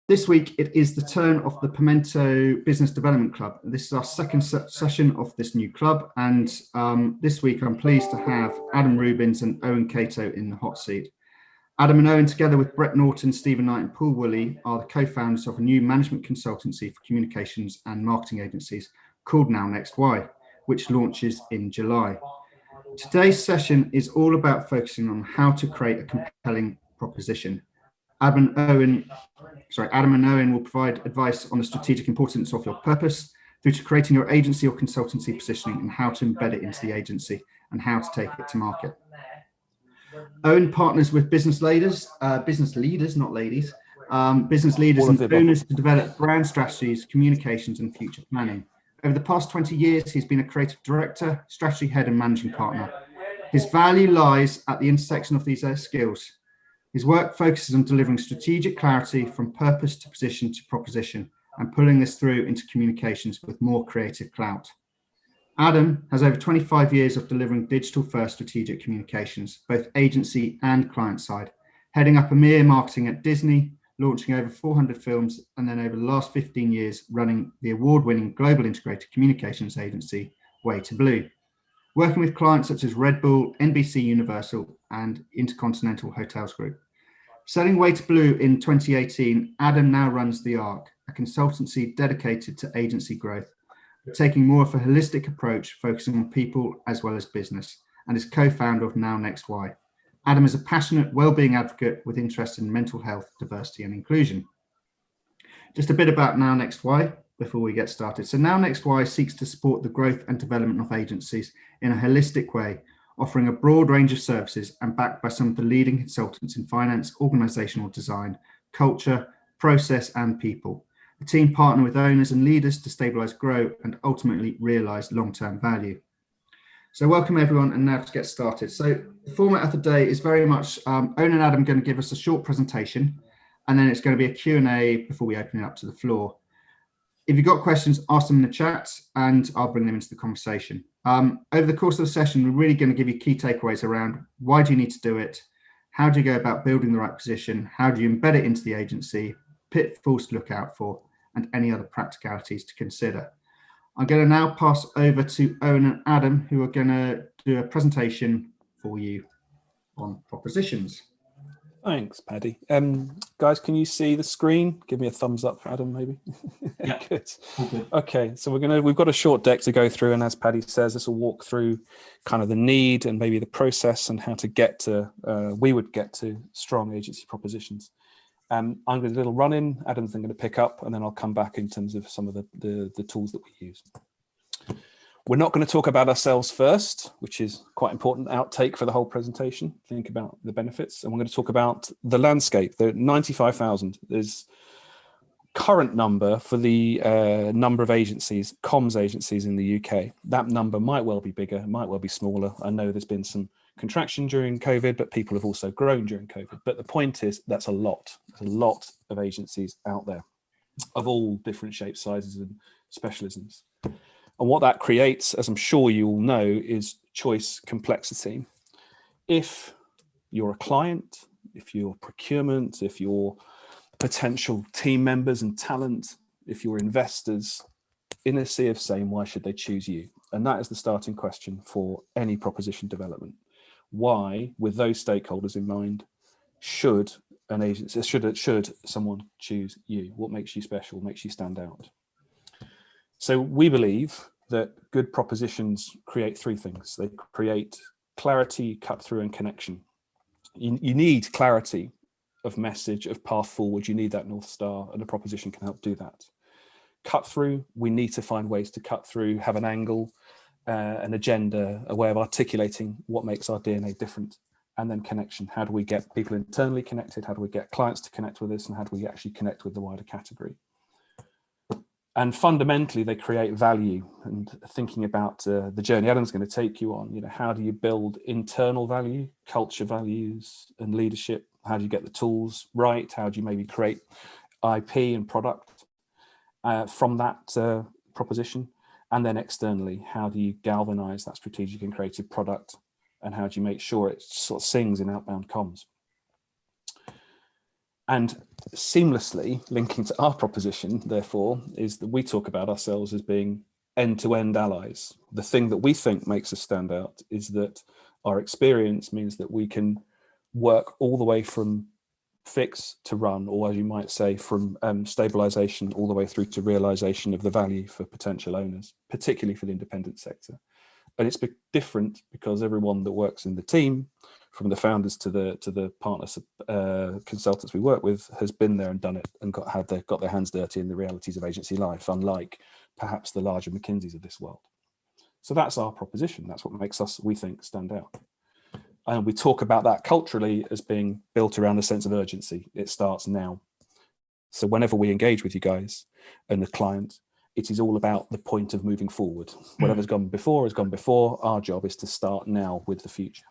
This week, it is the turn of the Pimento Business Development Club. This is our second session of this new club. And this week, I'm pleased to have Adam Rubins and Owen Catto in the hot seat. Adam and Owen, together with Brett Norton, Stephen Knight, and Paul Woolley, are the co-founders of a new management consultancy for communications and marketing agencies called Now Next Why, which launches in July. Today's session is all about focusing on how to create a compelling proposition. Adam and Owen will provide advice on the strategic importance of your purpose through to creating your agency or consultancy positioning and how to embed it into the agency and how to take it to market. Owen partners with business leaders, not ladies, business leaders and owners to develop brand strategies, communications, and future planning. Over the past 20 years, he's been a creative director, strategy head, and managing partner. His value lies at the intersection of these skills. His work focuses on delivering strategic clarity from purpose to position to proposition and pulling this through into communications with more creative clout. Adam has over 25 years of delivering digital-first strategic communications, both agency and client side, heading up EMEA marketing at Disney, launching over 400 films, and then over the last 15 years, running the award-winning global integrated communications agency, Way to Blue, working with clients such as Red Bull, NBC Universal, and Intercontinental Hotels Group. Selling Way to Blue in 2018, Adam now runs The Arc, a consultancy dedicated to agency growth, taking more of a holistic approach, focusing on people as well as business, and is co-founder of Now Next Why. Adam is a passionate well-being advocate with interest in mental health, diversity, and inclusion. Just a bit about Now Next Why before we get started. So Now Next Why seeks to support the growth and development of agencies in a holistic way, offering a broad range of services and backed by some of the leading consultants in finance, organizational design, culture, process, and people. The team partner with owners and leaders to stabilize, grow, and ultimately realize long-term value. So welcome everyone, and now to get started. So the format of the day is very much Owen and Adam are going to give us a short presentation, and then it's going to be a Q&A before we open it up to the floor. If you've got questions, ask them in the chat and I'll bring them into the conversation. Over the course of the session, we're really going to give you key takeaways around why do you need to do it? How do you go about building the right position? How do you embed it into the agency? Pitfalls to look out for, and any other practicalities to consider. I'm going to now pass over to Owen and Adam, who are going to do a presentation for you on propositions. Thanks, Paddy. Guys, can you see the screen? Give me a thumbs up, Adam, maybe. Yeah. Good. Okay, so we've got a short deck to go through, and as Paddy says, this will walk through kind of the need and maybe the process and how to get to we would get to strong agency propositions. I'm going to do a little run-in. Adam's then going to pick up, and then I'll come back in terms of some of the tools that we use. We're not going to talk about ourselves first, which is quite important outtake for the whole presentation. Think about the benefits. And we're going to talk about the landscape. The 95,000 is current number for the number of agencies, comms agencies in the UK. That number might well be bigger, it might well be smaller. I know there's been some contraction during COVID, but people have also grown during COVID. But the point is that's a lot. There's a lot of agencies out there of all different shapes, sizes, and specialisms. And what that creates, as I'm sure you all know, is choice complexity. If you're a client, if you're procurement, if you're potential team members and talent, if you're investors, in a sea of same, why should they choose you? And that is the starting question for any proposition development. Why, with those stakeholders in mind, should an agency, should someone choose you? What makes you special, makes you stand out? So we believe that good propositions create three things. They create clarity, cut through, and connection. You need clarity of message, of path forward. You need that North Star, and a proposition can help do that. Cut through, we need to find ways to cut through, have an angle, an agenda, a way of articulating what makes our DNA different. And then connection. How do we get people internally connected? How do we get clients to connect with us? And how do we actually connect with the wider category? And fundamentally, they create value. And thinking about the journey Adam's going to take you on, how do you build internal value, culture values, and leadership? How do you get the tools right? How do you maybe create IP and product from that proposition? And then externally, how do you galvanize that strategic and creative product? And how do you make sure it sort of sings in outbound comms? And seamlessly linking to our proposition, therefore, is that we talk about ourselves as being end-to-end allies. The thing that we think makes us stand out is that our experience means that we can work all the way from fix to run, or as you might say, from stabilization all the way through to realization of the value for potential owners, particularly for the independent sector. And it's different because everyone that works in the team, from the founders to the partners, consultants we work with, has been there and done it and got their hands dirty in the realities of agency life, unlike perhaps the larger McKinseys of this world. So that's our proposition. That's what makes us, we think, stand out. And we talk about that culturally as being built around a sense of urgency. It starts now. So whenever we engage with you guys and the client, it is all about the point of moving forward. Whatever's gone before has gone before. Our job is to start now with the future.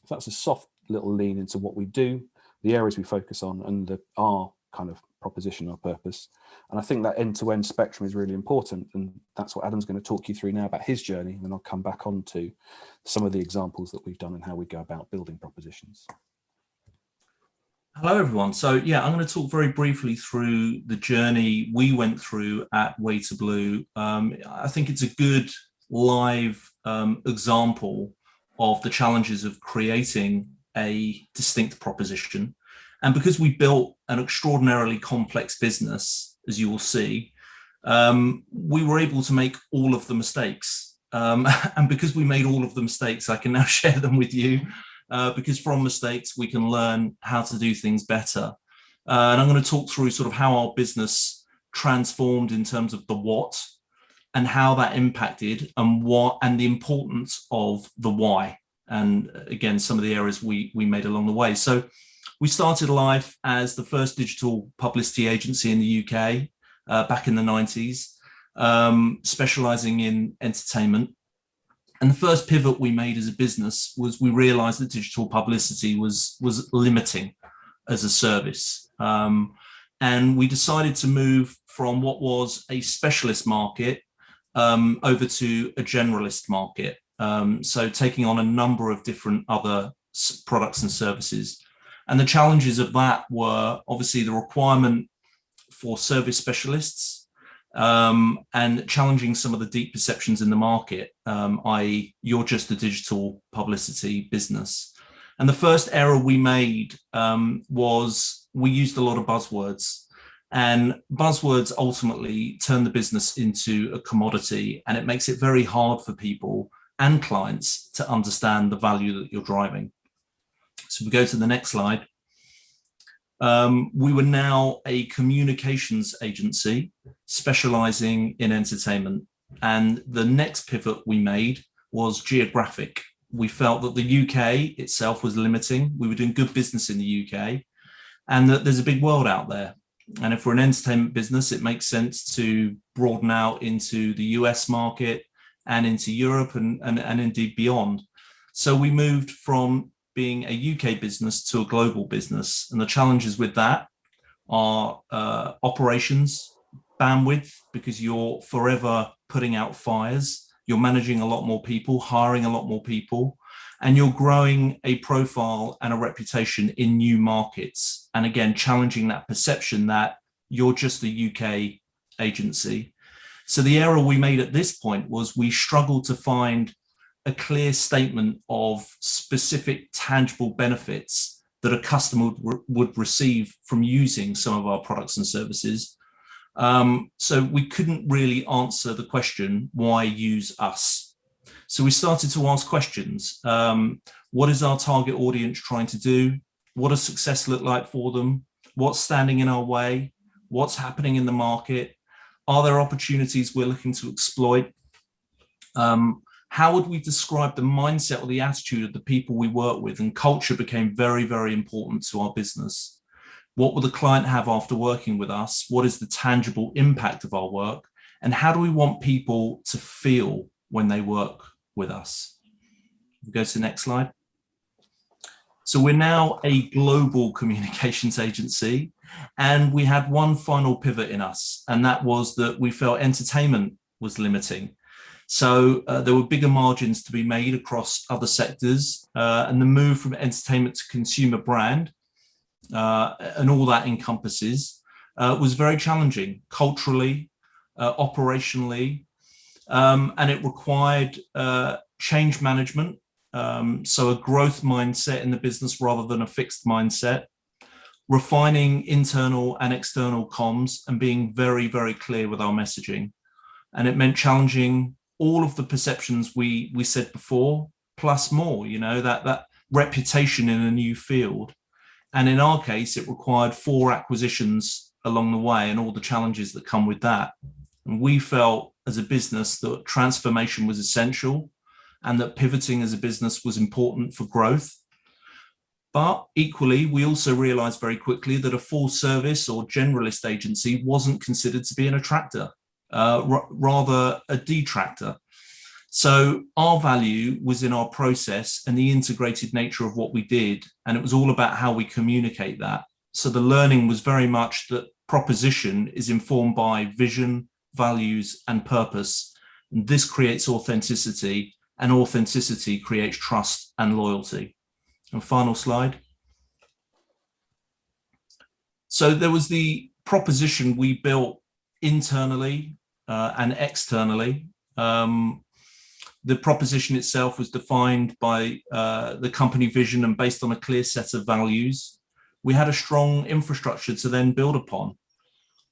So that's a soft little lean into what we do, the areas we focus on, and our kind of proposition, our purpose. And I think that end-to-end spectrum is really important. And that's what Adam's going to talk you through now about his journey. And then I'll come back on to some of the examples that we've done and how we go about building propositions. Hello, everyone. So, yeah, I'm going to talk very briefly through the journey we went through at Way to Blue. I think it's a good live example of the challenges of creating a distinct proposition. And because we built an extraordinarily complex business, as you will see, we were able to make all of the mistakes. And because we made all of the mistakes, I can now share them with you. Because from mistakes, we can learn how to do things better. And I'm going to talk through sort of how our business transformed in terms of the what and how that impacted and the importance of the why. And again, some of the errors we made along the way. So we started life as the first digital publicity agency in the UK back in the 90s, specializing in entertainment. And the first pivot we made as a business was we realized that digital publicity was limiting as a service. And we decided to move from what was a specialist market over to a generalist market. So taking on a number of different other products and services. And the challenges of that were obviously the requirement for service specialists, and challenging some of the deep perceptions in the market, i.e. you're just a digital publicity business. And the first error we made was we used a lot of buzzwords, and buzzwords ultimately turn the business into a commodity, and it makes it very hard for people and clients to understand the value that you're driving. So we go to the next slide. We were now a communications agency specializing in entertainment. And the next pivot we made was geographic. We felt that the UK itself was limiting. We were doing good business in the UK, and that there's a big world out there. And if we're an entertainment business, it makes sense to broaden out into the US market and into Europe and indeed beyond. So we moved from being a UK business to a global business. And the challenges with that are operations, bandwidth, because you're forever putting out fires, you're managing a lot more people, hiring a lot more people, and you're growing a profile and a reputation in new markets. And again, challenging that perception that you're just a UK agency. So the error we made at this point was we struggled to find a clear statement of specific tangible benefits that a customer would receive from using some of our products and services. So we couldn't really answer the question, why use us? So we started to ask questions. What is our target audience trying to do? What does success look like for them? What's standing in our way? What's happening in the market? Are there opportunities we're looking to exploit? How would we describe the mindset or the attitude of the people we work with? And culture became very, very important to our business. What will the client have after working with us? What is the tangible impact of our work? And how do we want people to feel when they work with us? We'll go to the next slide. So we're now a global communications agency, and we had one final pivot in us, and that was that we felt entertainment was limiting. So there were bigger margins to be made across other sectors, and the move from entertainment to consumer brand and all that encompasses, was very challenging culturally, operationally, and it required change management. So a growth mindset in the business rather than a fixed mindset, refining internal and external comms, and being very, very clear with our messaging. And it meant challenging all of the perceptions we said before, plus more, that reputation in a new field. And in our case, it required 4 acquisitions along the way and all the challenges that come with that. And we felt as a business that transformation was essential and that pivoting as a business was important for growth. But equally, we also realized very quickly that a full service or generalist agency wasn't considered to be an attractor, rather a detractor. So our value was in our process and the integrated nature of what we did. And it was all about how we communicate that. So the learning was very much that proposition is informed by vision, values, and purpose. And this creates authenticity, and authenticity creates trust and loyalty. And final slide. So there was the proposition we built internally and externally. The proposition itself was defined by the company vision and based on a clear set of values. We had a strong infrastructure to then build upon.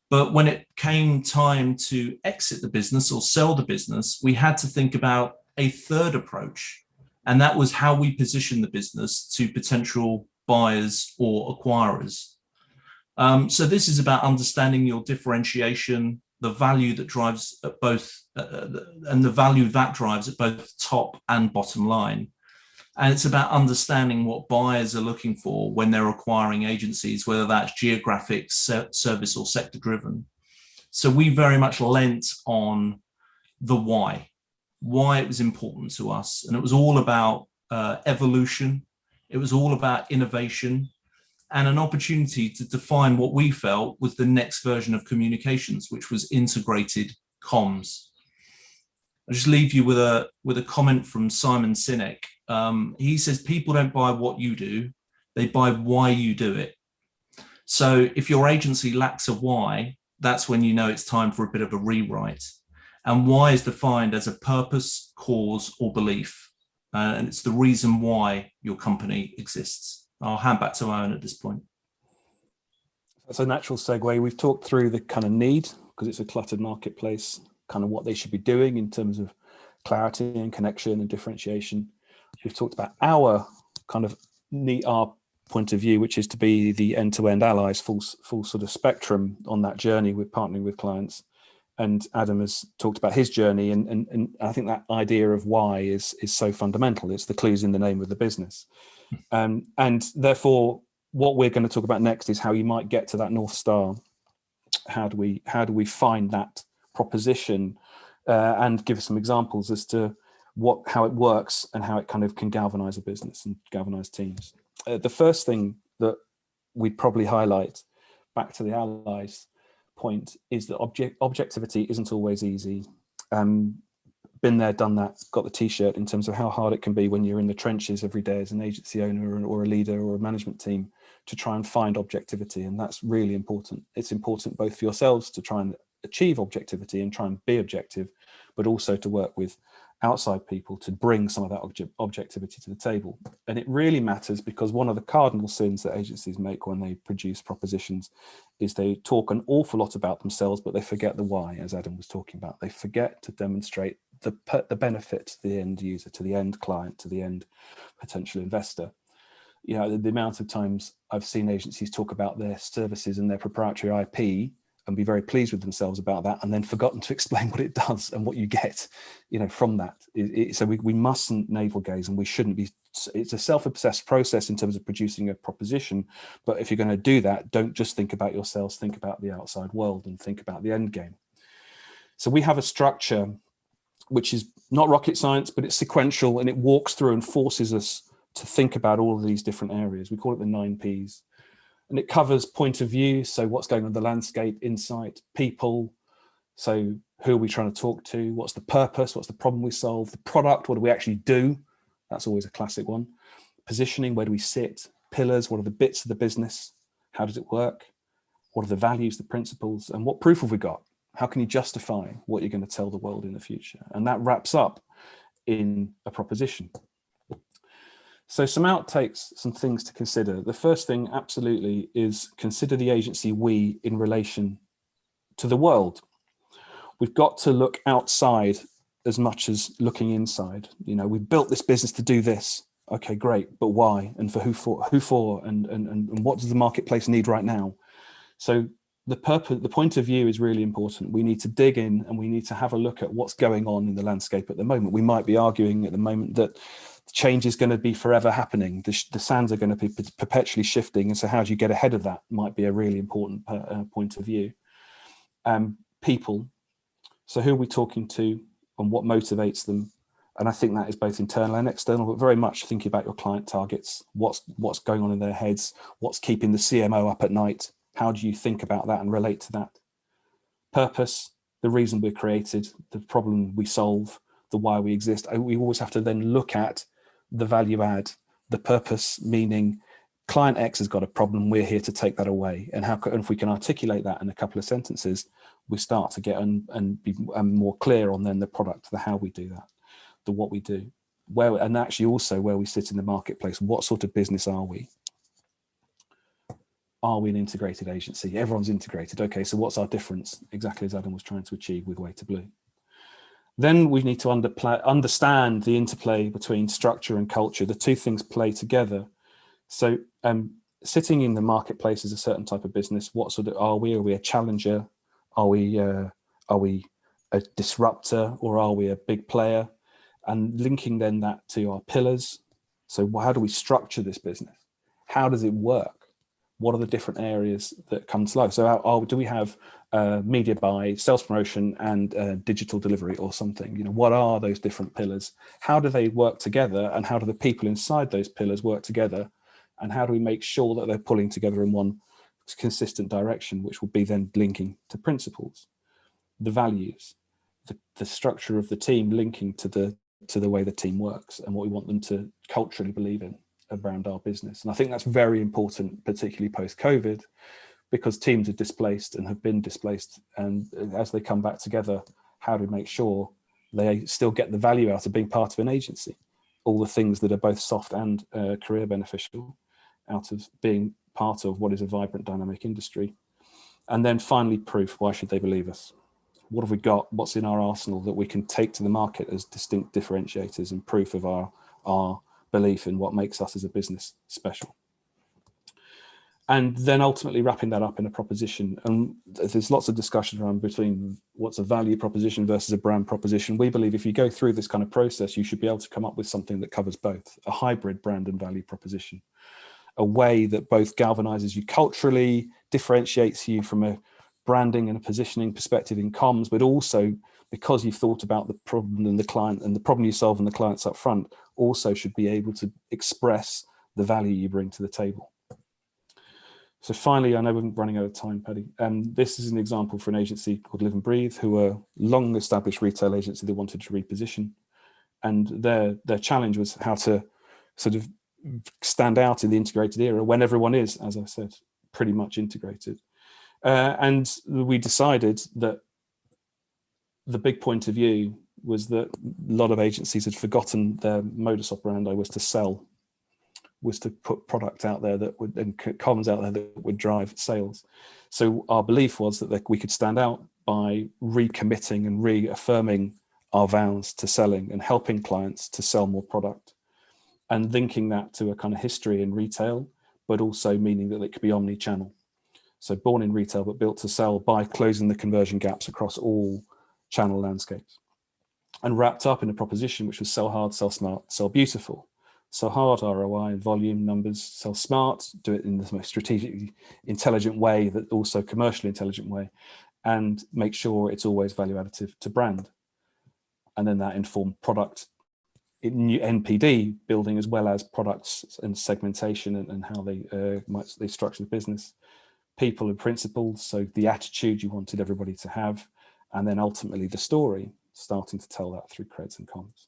But when it came time to exit the business or sell the business, we had to think about a third approach. And that was how we position the business to potential buyers or acquirers. So this is about understanding your differentiation, the value that drives at both, and the value that drives at both top and bottom line. And it's about understanding what buyers are looking for when they're acquiring agencies, whether that's geographic, service, or sector driven. So we very much lent on the why it was important to us. And it was all about evolution. It was all about innovation and an opportunity to define what we felt was the next version of communications, which was integrated comms. I'll just leave you with a comment from Simon Sinek. He says, people don't buy what you do, they buy why you do it. So if your agency lacks a why, that's when you know it's time for a bit of a rewrite. And why is defined as a purpose, cause, or belief. And it's the reason why your company exists. I'll hand back to Owen at this point. That's a natural segue. We've talked through the kind of need, because it's a cluttered marketplace, kind of what they should be doing in terms of clarity and connection and differentiation. We've talked about our kind of need, our point of view, which is to be the end-to-end allies, full sort of spectrum on that journey with partnering with clients. And Adam has talked about his journey, and I think that idea of why is so fundamental. It's the clues in the name of the business. And therefore, what we're going to talk about next is how you might get to that North Star. How do we find that proposition, and give us some examples as to how it works and how it kind of can galvanize a business and galvanize teams. The first thing that we'd probably highlight, back to the allies point, is that objectivity isn't always easy. Been there, done that, got the t-shirt in terms of how hard it can be when you're in the trenches every day as an agency owner or a leader or a management team to try and find objectivity. And that's really important. It's important both for yourselves to try and achieve objectivity and try and be objective, but also to work with outside people to bring some of that objectivity to the table. And it really matters because one of the cardinal sins that agencies make when they produce propositions is they talk an awful lot about themselves, but they forget the why, as Adam was talking about. They forget to demonstrate the benefit to the end user, to the end client, to the end potential investor. You know, the amount of times I've seen agencies talk about their services and their proprietary IP and be very pleased with themselves about that, and then forgotten to explain what it does and what you get, you know, from that. So we mustn't navel gaze, and we shouldn't be. It's a self-obsessed process in terms of producing a proposition. But if you're going to do that, don't just think about yourselves, think about the outside world and think about the end game. So we have a structure which is not rocket science, but it's sequential, and it walks through and forces us to think about all of these different areas. We call it the 9 Ps. And it covers point of view, so what's going on in the landscape, insight, people, so who are we trying to talk to, what's the purpose, what's the problem we solve, the product, what do we actually do, that's always a classic one, positioning, where do we sit, pillars, what are the bits of the business, How does it work? What are the values, the principles, and what proof have we got? How can you justify what you're going to tell the world in the future? And that wraps up in a proposition. So some outtakes, some things to consider. The first thing absolutely is consider the agency we in relation to the world. We've got to look outside as much as looking inside. You know, we've built this business to do this. Okay, great, but why? And for who for, and what does the marketplace need right now? So the purpose, the point of view is really important. We need to dig in and we need to have a look at what's going on in the landscape at the moment. We might be arguing at the moment that change is going to be forever happening. The sands are going to be perpetually shifting. And so how do you get ahead of that might be a really important point of view. People. So who are we talking to and what motivates them? And I think that is both internal and external, but very much thinking about your client targets, what's going on in their heads, what's keeping the CMO up at night. How do you think about that and relate to that? Purpose, the reason we're created, the problem we solve, the why we exist. We always have to then look at the value add, the purpose, meaning client X has got a problem, we're here to take that away. And if we can articulate that in a couple of sentences, we start to get and be more clear on then the product, the how we do that, the what we do, where, and actually also where we sit in the marketplace. What sort of business are we? Are we an integrated agency? Everyone's integrated. Okay, so what's our difference? Exactly as Adam was trying to achieve with Way to Blue. Then we need to understand the interplay between structure and culture. The two things play together. So sitting in the marketplace is a certain type of business. What sort of are we? Are we a challenger? Are we a disruptor, or are we a big player? And linking then that to our pillars. So how do we structure this business? How does it work? What are the different areas that come to life? So do we have media buy, sales promotion, and digital delivery or something? You know, what are those different pillars? How do they work together, and how do the people inside those pillars work together? And how do we make sure that they're pulling together in one consistent direction, which will be then linking to principles, the values, the structure of the team linking to the way the team works and what we want them to culturally believe in around our business. And I think that's very important, particularly post-COVID, because teams are displaced and have been displaced. And as they come back together, how do we make sure they still get the value out of being part of an agency? All the things that are both soft and career beneficial out of being part of what is a vibrant, dynamic industry. And then finally, proof. Why should they believe us? What have we got? What's in our arsenal that we can take to the market as distinct differentiators and proof of our belief in what makes us as a business special? And then ultimately wrapping that up in a proposition. And there's lots of discussion around between what's a value proposition versus a brand proposition. We believe if you go through this kind of process, you should be able to come up with something that covers both, a hybrid brand and value proposition, a way that both galvanizes you culturally, differentiates you from a branding and a positioning perspective in comms, but also because you've thought about the problem and the client and the problem you solve and the clients up front, also should be able to express the value you bring to the table. So finally, I know we're running out of time, Paddy. This is an example for an agency called Live and Breathe, who are a long established retail agency that wanted to reposition. And their challenge was how to sort of stand out in the integrated era when everyone is, as I said, pretty much integrated. And we decided that the big point of view was that a lot of agencies had forgotten their modus operandi was to sell, was to put product out there that would, and comms out there that would drive sales. So our belief was that we could stand out by recommitting and reaffirming our vows to selling and helping clients to sell more product, and linking that to a kind of history in retail, but also meaning that it could be omni-channel. So born in retail, but built to sell by closing the conversion gaps across all channel landscapes, and wrapped up in a proposition which was sell hard, sell smart, sell beautiful. Sell hard, ROI, volume, numbers. Sell smart, do it in the most strategically intelligent way, but also commercially intelligent way, and make sure it's always value additive to brand. And then that informed product in NPD building, as well as products and segmentation and how they structure the business. People and principles, so the attitude you wanted everybody to have, and then ultimately the story, starting to tell that through creds and comms.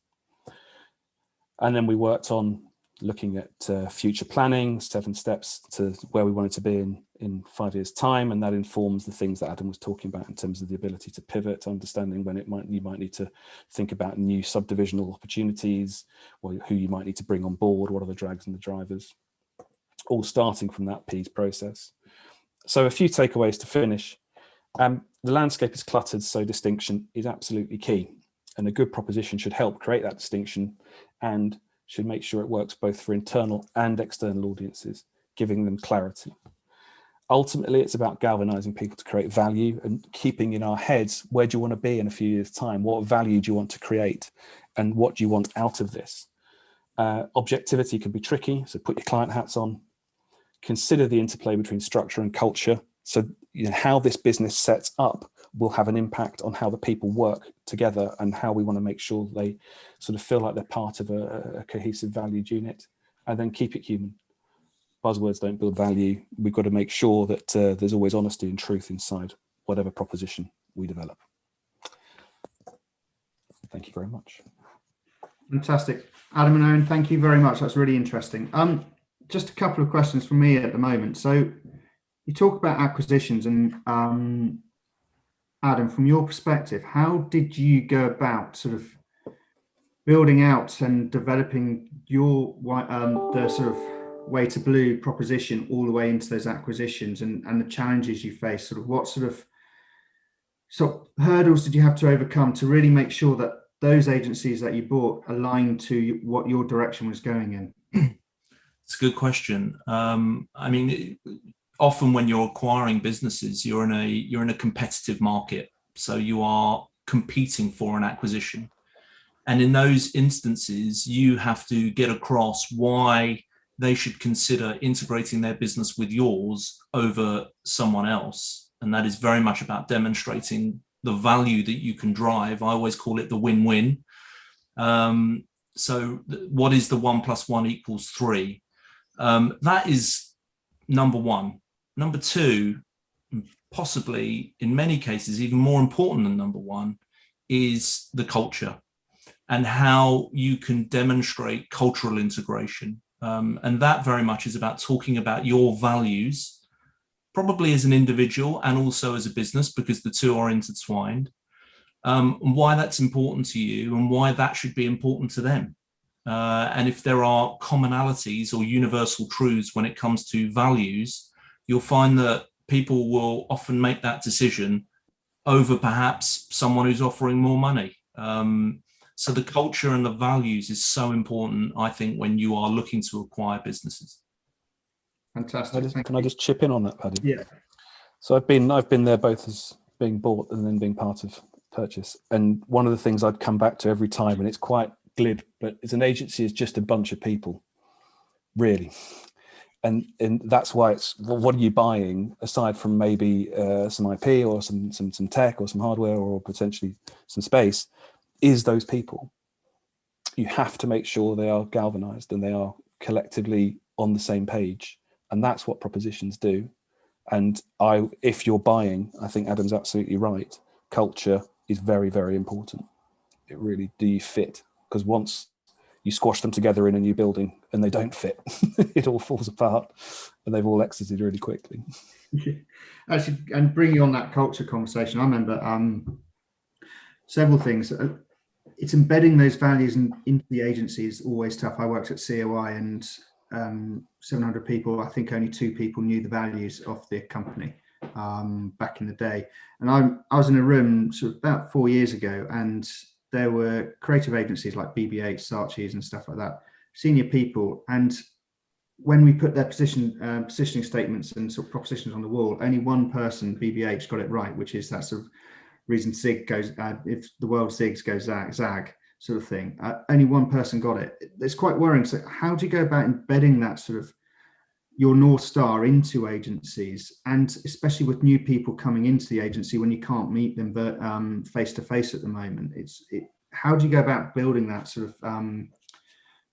And then we worked on looking at future planning, 7 steps to where we wanted to be in 5 years' time, and that informs the things that Adam was talking about in terms of the ability to pivot, understanding when you might need to think about new subdivisional opportunities, or who you might need to bring on board, what are the drags and the drivers, all starting from that P's process. So a few takeaways to finish. The landscape is cluttered, so distinction is absolutely key, and a good proposition should help create that distinction and should make sure it works both for internal and external audiences, giving them clarity. Ultimately, it's about galvanizing people to create value and keeping in our heads, where do you want to be in a few years' time? What value do you want to create? And what do you want out of this? Objectivity can be tricky, so put your client hats on. Consider the interplay between structure and culture. So how this business sets up will have an impact on how the people work together and how we want to make sure they sort of feel like they're part of a cohesive valued unit. And then keep it human. Buzzwords don't build value. We've got to make sure that there's always honesty and truth inside whatever proposition we develop. Thank you very much. Fantastic. Adam and Owen, thank you very much. That's really interesting. Just a couple of questions from me at the moment. So you talk about acquisitions, and Adam, from your perspective, how did you go about sort of building out and developing your the sort of way to blue proposition all the way into those acquisitions, and the challenges you face? Sort of what sort of hurdles did you have to overcome to really make sure that those agencies that you bought aligned to what your direction was going in? It's a good question. I mean, often when you're acquiring businesses, you're in a competitive market, so you are competing for an acquisition, and in those instances you have to get across why they should consider integrating their business with yours over someone else. And that is very much about demonstrating the value that you can drive. I always call it the win-win. So what is the 1 + 1 = 3? That is number one. Number two, possibly in many cases even more important than number one, is the culture and how you can demonstrate cultural integration. And that very much is about talking about your values, probably as an individual and also as a business, because the two are intertwined, and why that's important to you and why that should be important to them. And if there are commonalities or universal truths when it comes to values, you'll find that people will often make that decision over perhaps someone who's offering more money. So the culture and the values is so important, I think, when you are looking to acquire businesses. Fantastic. Can I just chip in on that, Paddy? Yeah. So I've been there both as being bought and then being part of purchase. And one of the things I'd come back to every time, and it's quite glib, but as an agency, it's just a bunch of people, really. And that's why it's, well, what are you buying aside from maybe some IP or some tech or some hardware or potentially some space, is those people. You have to make sure they are galvanized and they are collectively on the same page. And that's what propositions do. And if you're buying, I think Adam's absolutely right. Culture is very, very important. It really, do you fit? Because once you squash them together in a new building and they don't fit, it all falls apart and they've all exited really quickly. Actually, and bringing on that culture conversation, I remember several things. It's embedding those values into the agency is always tough. I worked at COI and 700 people, I think only 2 people knew the values of the company back in the day. And I was in a room sort of about 4 years ago, and there were creative agencies like BB8, Saatchi's and stuff like that, senior people. And when we put their positioning statements and sort of propositions on the wall, only one person, BB8, got it right, which is that sort of reason zig goes, if the world zigs, goes zag sort of thing. Only one person got it. It's quite worrying. So how do you go about embedding that sort of your North Star into agencies, and especially with new people coming into the agency when you can't meet them face to face at the moment? How do you go about building that sort of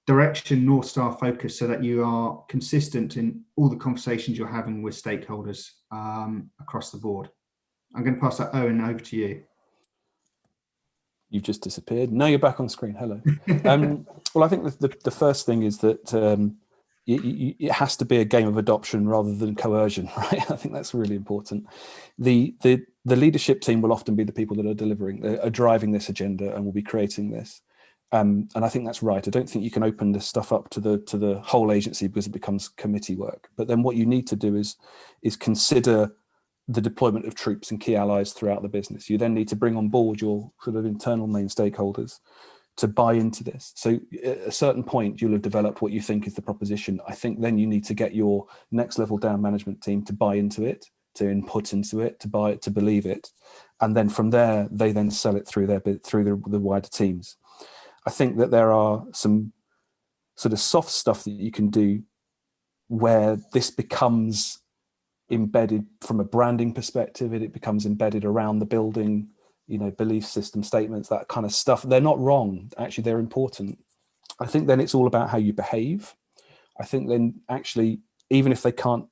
direction, North Star focus, so that you are consistent in all the conversations you're having with stakeholders across the board? I'm going to pass that, Owen, over to you. You've just disappeared. Now you're back on screen. Hello. Well, I think the first thing is that it has to be a game of adoption rather than coercion, right? I think that's really important. The leadership team will often be the people that are driving this agenda and will be creating this. And I think that's right. I don't think you can open this stuff up to the whole agency because it becomes committee work. But then what you need to do is consider the deployment of troops and key allies throughout the business. You then need to bring on board your sort of internal main stakeholders to buy into this. So at a certain point, you'll have developed what you think is the proposition. I think then you need to get your next level down management team to buy into it, to input into it, to buy it, to believe it. And then from there, they then sell it through the wider teams. I think that there are some sort of soft stuff that you can do where this becomes embedded from a branding perspective. It becomes embedded around the building, belief system statements, that kind of stuff. They're not wrong. Actually, they're important. I think then it's all about how you behave. I think then actually, even if they can't,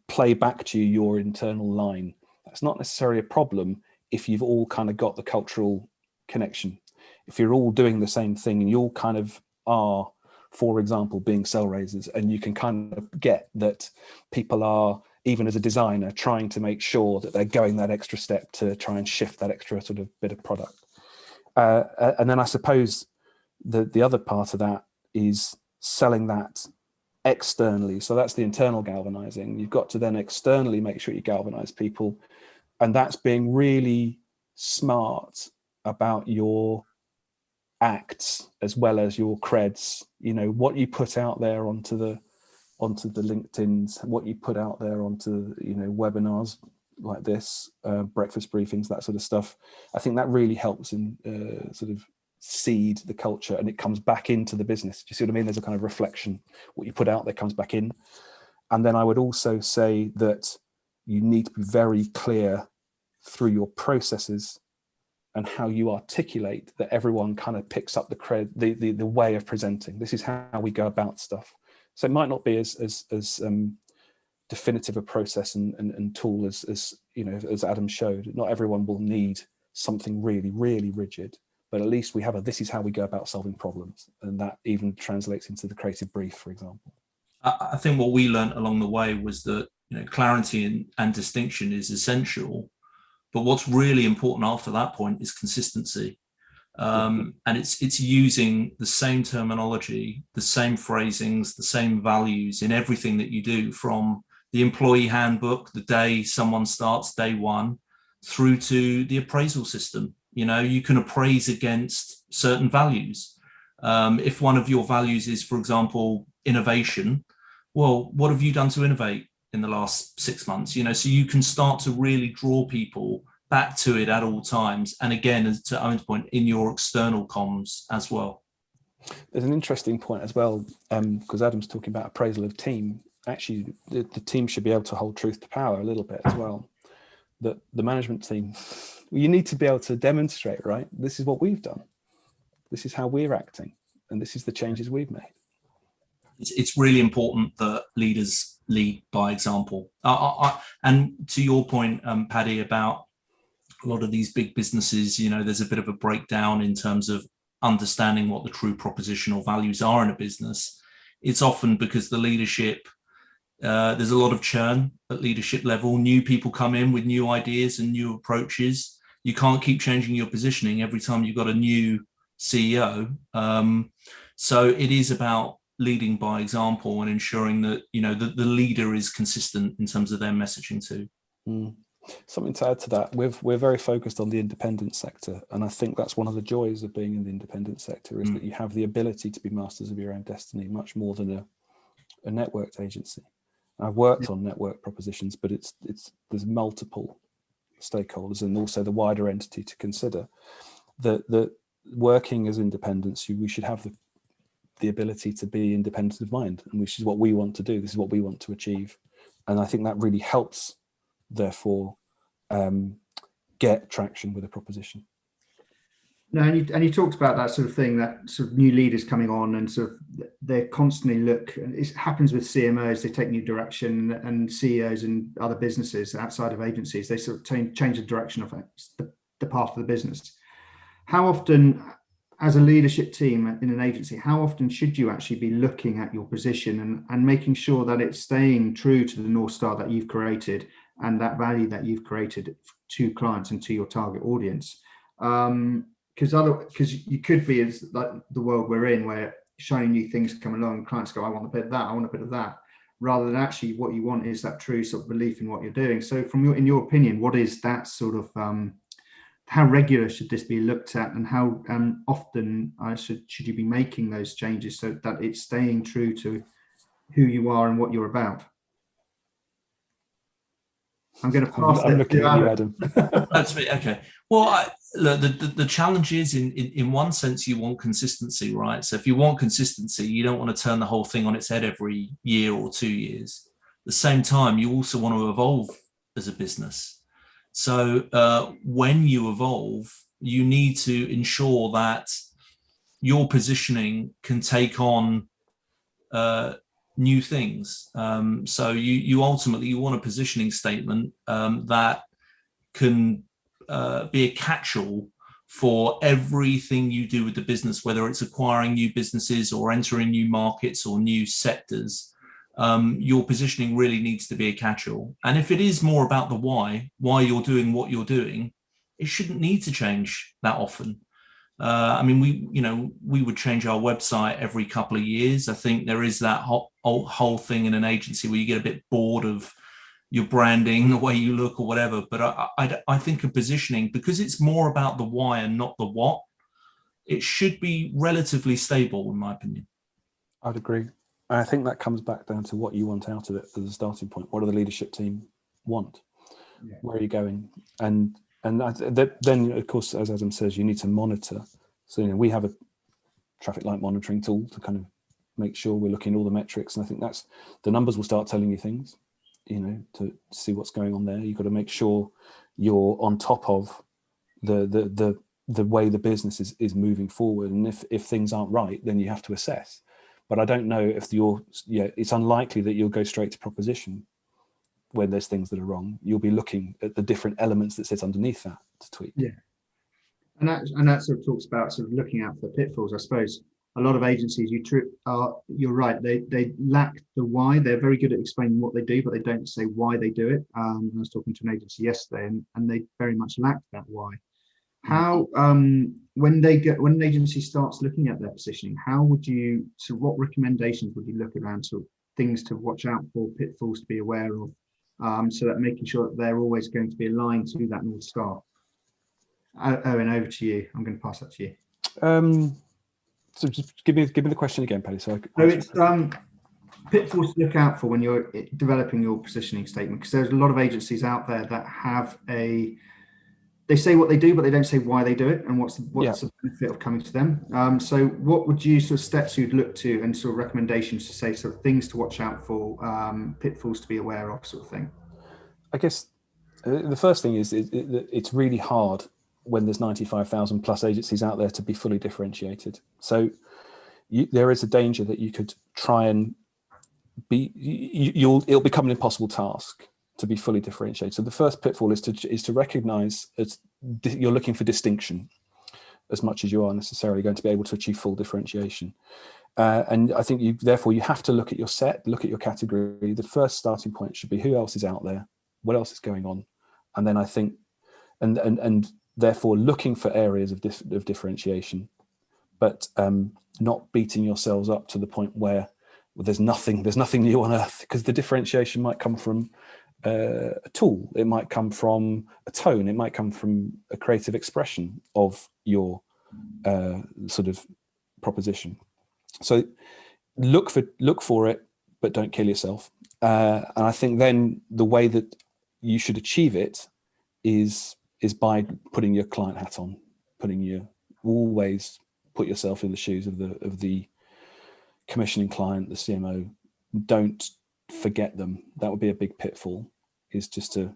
play back to you your internal line, that's not necessarily a problem if you've all kind of got the cultural connection. If you're all doing the same thing and you all kind of are, for example, being cell raisers, and you can kind of get that people are, even as a designer, trying to make sure that they're going that extra step to try and shift that extra sort of bit of product. And then I suppose the other part of that is selling that externally. So that's the internal galvanizing. You've got to then externally make sure you galvanize people. And that's being really smart about your acts as well as your creds. What you put out there onto the LinkedIns, what you put out there onto webinars like this, breakfast briefings, that sort of stuff. I think that really helps in sort of seed the culture, and it comes back into the business. Do you see what I mean? There's a kind of reflection. What you put out there comes back in. And then I would also say that you need to be very clear through your processes and how you articulate that everyone kind of picks up the way of presenting. This is how we go about stuff. So it might not be as definitive a process and tool as Adam showed. Not everyone will need something really, really rigid, but at least we have this is how we go about solving problems. And that even translates into the creative brief, for example. I think what we learned along the way was that clarity and distinction is essential. But what's really important after that point is consistency. And it's using the same terminology, the same phrasings, the same values in everything that you do, from the employee handbook, the day someone starts, day one, through to the appraisal system. You can appraise against certain values. If one of your values is, for example, innovation, well, what have you done to innovate in the last 6 months? So you can start to really draw people back to it at all times. And again, as to Owen's point, in your external comms as well. There's an interesting point as well, because Adam's talking about appraisal of team. Actually, the team should be able to hold truth to power a little bit as well. That the management team, you need to be able to demonstrate, right? This is what we've done. This is how we're acting. And this is the changes we've made. It's really important that leaders lead by example. And to your point, Paddy, about a lot of these big businesses, there's a bit of a breakdown in terms of understanding what the true proposition or values are in a business. It's often because the leadership, there's a lot of churn at leadership level. New people come in with new ideas and new approaches. You can't keep changing your positioning every time you've got a new CEO. So it is about leading by example and ensuring that the leader is consistent in terms of their messaging too. Something to add to that, we're very focused on the independent sector, and I think that's one of the joys of being in the independent sector is that you have the ability to be masters of your own destiny much more than a networked agency. I've worked on network propositions, but there's multiple stakeholders and also the wider entity to consider. That working as independents, we should have the ability to be independent of mind, and which is what we want to do. This is what we want to achieve, and I think that really helps, therefore, get traction with a proposition. No, and you talked about that sort of thing, that sort of new leaders coming on and sort of they constantly look. It happens with CMOs; they take new direction, and CEOs and other businesses outside of agencies, they sort of change the direction of the path of the business. how often, as a leadership team in an agency, how often should you actually be looking at your position and making sure that it's staying true to the North Star that you've created and that value that you've created to clients and to your target audience? Because you could be, as like the world we're in, where shiny new things come along, clients go, I want a bit of that, I want a bit of that, rather than actually what you want is that true sort of belief in what you're doing. So in your opinion, what is that sort of, how regular should this be looked at, and how often should you be making those changes so that it's staying true to who you are and what you're about? I'm going to pass I'm looking at you, Adam. That's me. Okay. Well, look, the challenge is in one sense, you want consistency, right? So if you want consistency, you don't want to turn the whole thing on its head every year or 2 years. At the same time, you also want to evolve as a business. So when you evolve, you need to ensure that your positioning can take on new things. So you ultimately want a positioning statement that can be a catch-all for everything you do with the business, whether it's acquiring new businesses or entering new markets or new sectors. Your positioning really needs to be a catch-all. And if it is more about the why you're doing what you're doing, it shouldn't need to change that often. I mean, we would change our website every couple of years. I think there is that whole thing in an agency where you get a bit bored of your branding, the way you look or whatever. But I think of positioning, because it's more about the why and not the what, it should be relatively stable, in my opinion. I'd agree. I think that comes back down to what you want out of it as a starting point. What do the leadership team want? Yeah. Where are you going? And then, of course, as Adam says, you need to monitor. So, we have a traffic light monitoring tool to kind of make sure we're looking at all the metrics. And I think that's, the numbers will start telling you things, to see what's going on there. You've got to make sure you're on top of the way the business is moving forward. And if things aren't right, then you have to assess. But I don't know if it's unlikely that you'll go straight to proposition when there's things that are wrong. You'll be looking at the different elements that sit underneath that to tweak. Yeah. And that sort of talks about sort of looking out for pitfalls. I suppose a lot of agencies, you're right, they lack the why. They're very good at explaining what they do, but they don't say why they do it. I was talking to an agency yesterday, and they very much lack that why. How when an agency starts looking at their positioning, what recommendations would you look around to things to watch out for, pitfalls to be aware of, so that making sure that they're always going to be aligned to that North Star? Owen, over to you. I'm going to pass that to you. So just give me the question again, Paddy. So it's pitfalls to look out for when you're developing your positioning statement, because there's a lot of agencies out there that have they say what they do, but they don't say why they do it and what's the benefit of coming to them. So what would you sort of steps you'd look to and sort of recommendations to say, sort of things to watch out for, pitfalls to be aware of, sort of thing? I guess the first thing is it's really hard when there's 95,000 plus agencies out there to be fully differentiated. So there is a danger that you could try and it'll become an impossible task to be fully differentiated. So the first pitfall is to recognize you're looking for distinction as much as you are necessarily going to be able to achieve full differentiation. And I think therefore you have to look at your set, look at your category. The first starting point should be who else is out there, what else is going on, and then I think, and therefore looking for areas of differentiation, but not beating yourselves up to the point where there's nothing new on earth, because the differentiation might come from a tool, it might come from a tone, it might come from a creative expression of your sort of proposition. So look for it, but don't kill yourself. And I think then the way that you should achieve it is by putting your client hat on, always put yourself in the shoes of the commissioning client, the CMO. Don't forget them. That would be a big pitfall, is just to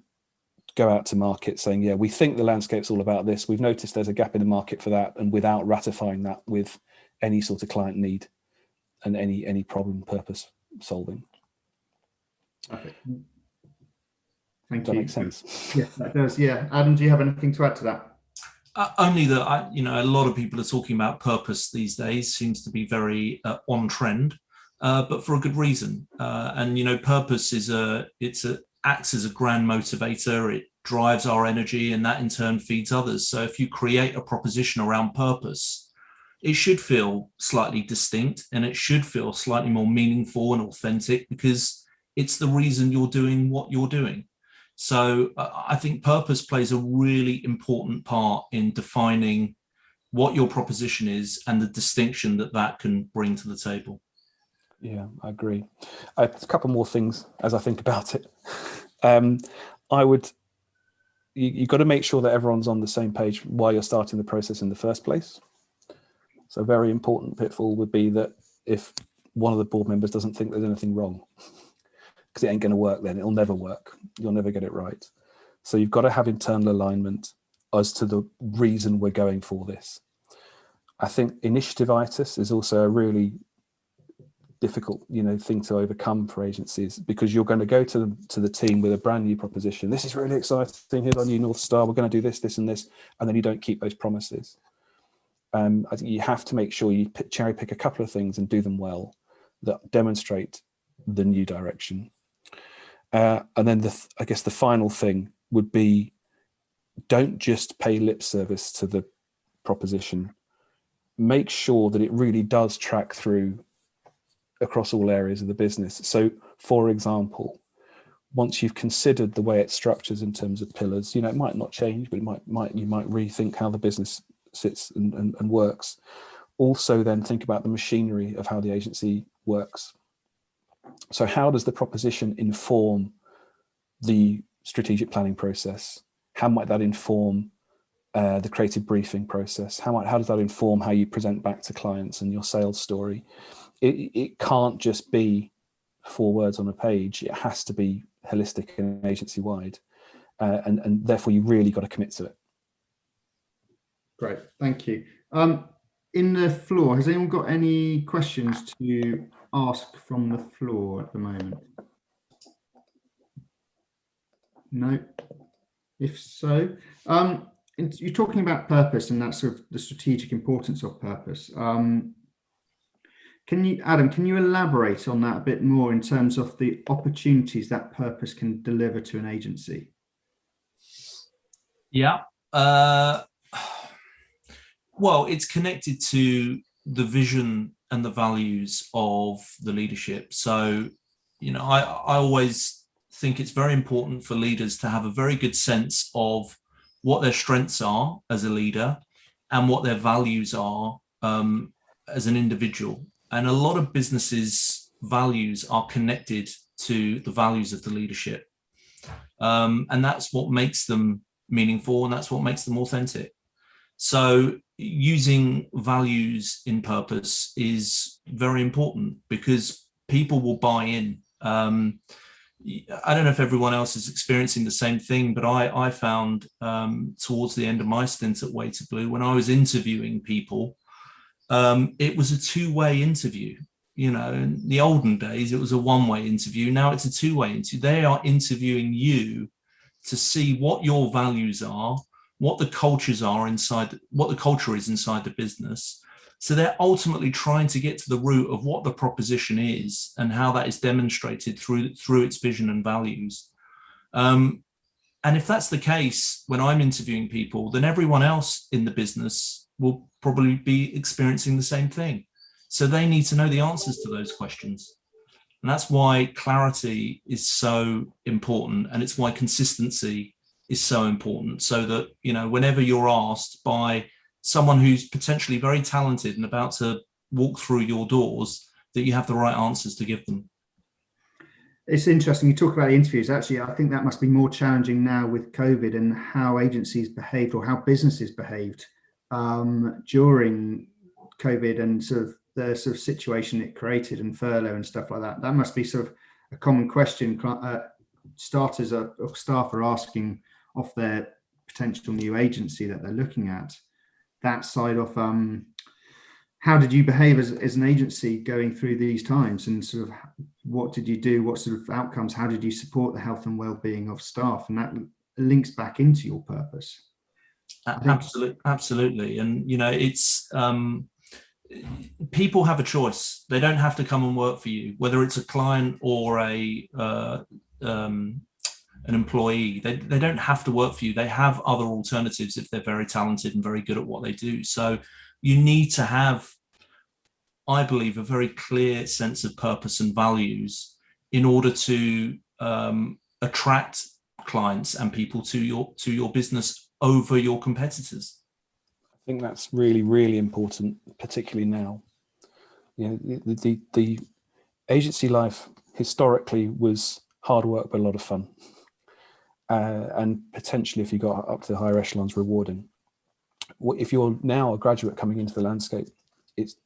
go out to market saying, yeah, we think the landscape's all about this. We've noticed there's a gap in the market for that, and without ratifying that with any sort of client need and any problem purpose solving. Perfect. Thank Does that you. make sense? Yeah, that does. Yeah. Adam, do you have anything to add to that? Only that a lot of people are talking about purpose these days. Seems to be very on trend, but for a good reason. And purpose acts as a grand motivator. It drives our energy, and that in turn feeds others. So if you create a proposition around purpose, it should feel slightly distinct, and it should feel slightly more meaningful and authentic, because it's the reason you're doing what you're doing. So I think purpose plays a really important part in defining what your proposition is and the distinction that that can bring to the table. Yeah, I agree. A couple more things as I think about it. You've got to make sure that everyone's on the same page while you're starting the process in the first place. So a very important pitfall would be that if one of the board members doesn't think there's anything wrong, because it ain't going to work, then it'll never work. You'll never get it right. So you've got to have internal alignment as to the reason we're going for this. I think initiative-itis is also a really difficult, thing to overcome for agencies, because you're going to go to the team with a brand new proposition. This is really exciting. Here's our new North Star. We're going to do this, this, and this, and then you don't keep those promises. I think you have to make sure you cherry pick a couple of things and do them well that demonstrate the new direction. And then I guess the final thing would be, don't just pay lip service to the proposition. Make sure that it really does track through across all areas of the business. So, for example, once you've considered the way it structures in terms of pillars, it might not change, but you might rethink how the business sits and works. Also, then think about the machinery of how the agency works. So how does the proposition inform the strategic planning process? How might that inform the creative briefing process? How does that inform how you present back to clients and your sales story? It can't just be 4 words on a page. It has to be holistic and agency-wide. And therefore, you really got to commit to it. Great, thank you. In the floor, has anyone got any questions to ask from the floor at the moment? No? If so, you're talking about purpose and that sort of the strategic importance of purpose. Adam, can you elaborate on that a bit more in terms of the opportunities that purpose can deliver to an agency? Yeah. Well, it's connected to the vision and the values of the leadership. So, I always think it's very important for leaders to have a very good sense of what their strengths are as a leader and what their values are as an individual. And a lot of businesses' values are connected to the values of the leadership. And that's what makes them meaningful, and that's what makes them authentic. So using values in purpose is very important, because people will buy in. I don't know if everyone else is experiencing the same thing, but I found towards the end of my stint at Way to Blue, when I was interviewing people, it was a two-way interview. In the olden days, it was a one-way interview. Now it's a two-way interview. They are interviewing you to see what your values are, what the cultures are inside, what the culture is inside the business. So they're ultimately trying to get to the root of what the proposition is and how that is demonstrated through its vision and values. And if that's the case, when I'm interviewing people, then everyone else in the business will probably be experiencing the same thing. So they need to know the answers to those questions. And that's why clarity is so important. And it's why consistency is so important. So that, whenever you're asked by someone who's potentially very talented and about to walk through your doors, that you have the right answers to give them. It's interesting. You talk about interviews. Actually, I think that must be more challenging now with COVID and how agencies behaved, or how businesses behaved during COVID, and the situation it created, and furlough and stuff like that. That must be sort of a common question starters or staff are asking of their potential new agency that they're looking at. That side of how did you behave as an agency going through these times, and sort of what did you do, what sort of outcomes, how did you support the health and well-being of staff? And that links back into your purpose. Absolutely. And, it's, people have a choice. They don't have to come and work for you, whether it's a client or an employee. They don't have to work for you. They have other alternatives if they're very talented and very good at what they do. So you need to have, I believe, a very clear sense of purpose and values in order to attract clients and people to your business over your competitors. I think that's really, really important, particularly now. The agency life historically was hard work but a lot of fun, and potentially, if you got up to the higher echelons, rewarding. If you're now a graduate coming into the landscape, it's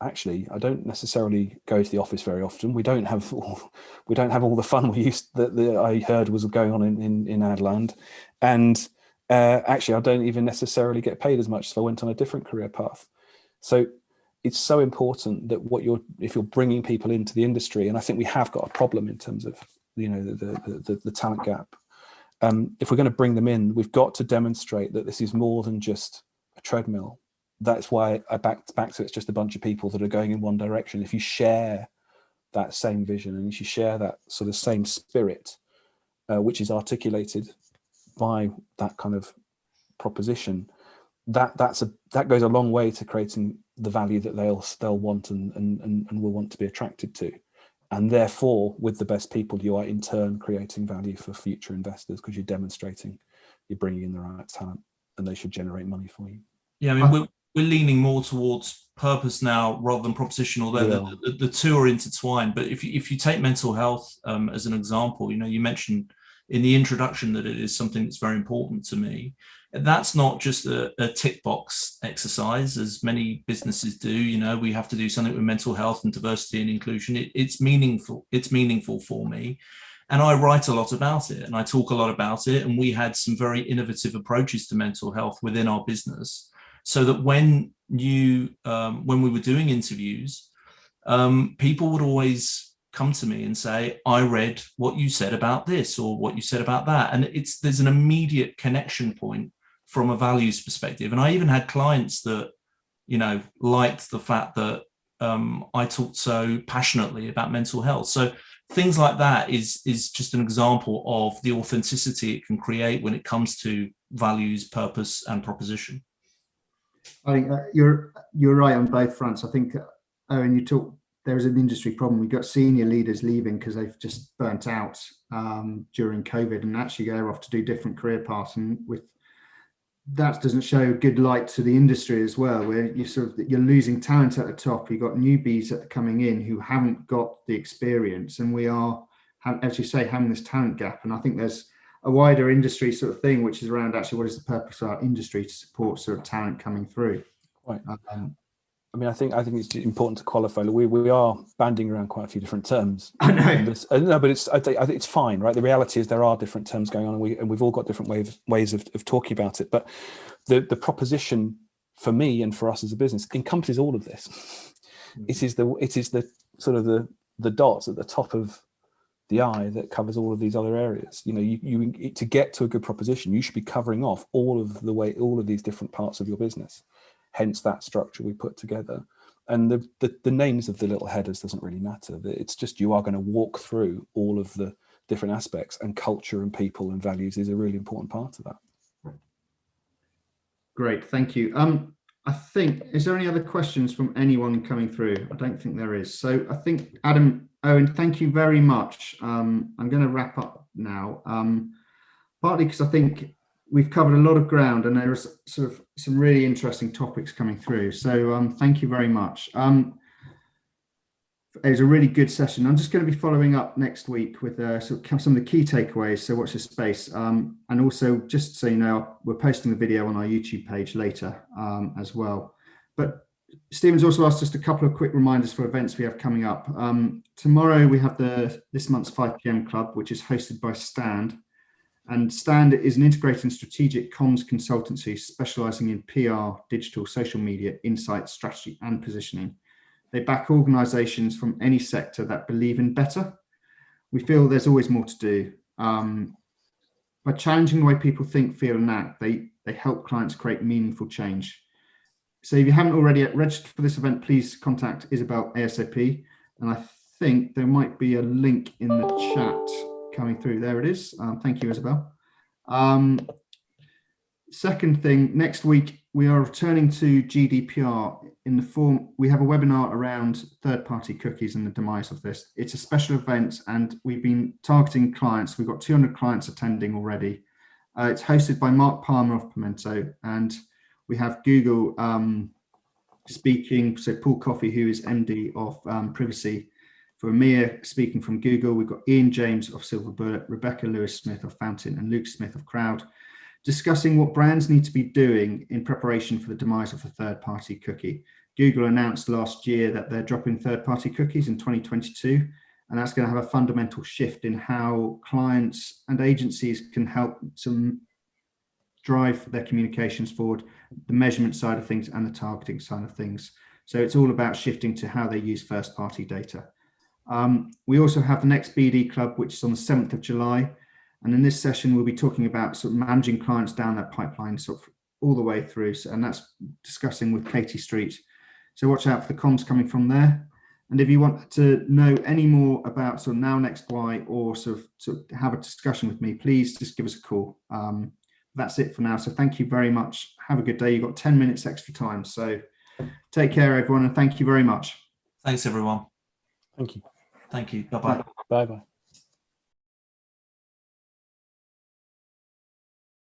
actually, I don't necessarily go to the office very often. We don't have all the fun we used that I heard was going on in Adland, and actually I don't even necessarily get paid as much if I went on a different career path. So it's so important that if you're bringing people into the industry, and I think we have got a problem in terms of the talent gap. If we're going to bring them in, we've got to demonstrate that this is more than just a treadmill. That's why I back to it's just a bunch of people that are going in one direction. If you share that same vision and you share that sort of same spirit, which is articulated by that kind of proposition, that goes a long way to creating the value that they'll want and will want to be attracted to. And therefore, with the best people, you are in turn creating value for future investors, because you're demonstrating you're bringing in the right talent and they should generate money for you. Yeah, I mean, we're leaning more towards purpose now rather than proposition, although the two are intertwined. But if you take mental health as an example, you mentioned in the introduction that it is something that's very important to me. That's not just a tick box exercise, as many businesses do. We have to do something with mental health and diversity and inclusion. It's meaningful. It's meaningful for me. And I write a lot about it and I talk a lot about it. And we had some very innovative approaches to mental health within our business, so that when we were doing interviews, people would always come to me and say, I read what you said about this or what you said about that. And there's an immediate connection point from a values perspective. And I even had clients that, liked the fact that I talked so passionately about mental health. So things like that is just an example of the authenticity it can create when it comes to values, purpose, and proposition. I think you're right on both fronts. I think, Owen, there is an industry problem. We've got senior leaders leaving because they've just burnt out during COVID, and actually go off to do different career paths. And that doesn't show good light to the industry as well, where you're losing talent at the top. You've got newbies that are coming in who haven't got the experience, and we are, as you say, having this talent gap. And I think there's a wider industry sort of thing, which is around actually what is the purpose of our industry to support sort of talent coming through. Right. I think it's important to qualify. We are banding around quite a few different terms. I know. No, but I think it's fine, right? The reality is there are different terms going on, and we've all got different ways of talking about it. But the proposition for me and for us as a business encompasses all of this. It is the sort of the dots at the top of the eye that covers all of these other areas. You to get to a good proposition, you should be covering off all of these different parts of your business. Hence that structure we put together. And the names of the little headers doesn't really matter. It's just you are going to walk through all of the different aspects, and culture and people and values is a really important part of that. Great, thank you. I think, is there any other questions from anyone coming through? I don't think there is. So I think, Adam, Owen, thank you very much. I'm going to wrap up now, partly because I think we've covered a lot of ground and there's sort of some really interesting topics coming through. So thank you very much. It was a really good session. I'm just going to be following up next week with some of the key takeaways. So watch this space. And also, just so you know, we're posting the video on our YouTube page later as well. But Stephen's also asked just a couple of quick reminders for events we have coming up. Tomorrow we have this month's 5 PM Club, which is hosted by Stand. And Stand is an integrated and strategic comms consultancy specializing in PR, digital, social media, insights, strategy, and positioning. They back organizations from any sector that believe in better. We feel there's always more to do. By challenging the way people think, feel, and act, they They help clients create meaningful change. So if you haven't already registered for this event, please contact Isabel ASAP. And I think there might be a link in the chat coming through. There it is. Thank you, Isabel. Second thing, next week, we are returning to GDPR in the form, we have a webinar around third-party cookies and the demise of this. It's a special event and we've been targeting clients. We've got 200 clients attending already. It's hosted by Mark Palmer of Pimento, and we have Google speaking, so Paul Coffey, who is MD of Privacy for EMEA, speaking from Google. We've got Ian James of Silver Bullet, Rebecca Lewis-Smith of Fountain, and Luke Smith of Crowd, discussing what brands need to be doing in preparation for the demise of the third-party cookie. Google announced last year that they're dropping third-party cookies in 2022, and that's going to have a fundamental shift in how clients and agencies can help to drive their communications forward, the measurement side of things and the targeting side of things. So it's all about shifting to how they use first-party data. We also have the next BD Club, which is on the 7th of July. And in this session, we'll be talking about sort of managing clients down that pipeline, sort of all the way through. So, and that's discussing with Katie Street. So watch out for the comms coming from there. And if you want to know any more about sort of Now Next Why, or sort of have a discussion with me, please just give us a call. That's it for now. So thank you very much. Have a good day. You've got 10 minutes extra time. So take care, everyone. And thank you very much. Thanks, everyone. Thank you. Thank you. Bye-bye. Bye-bye.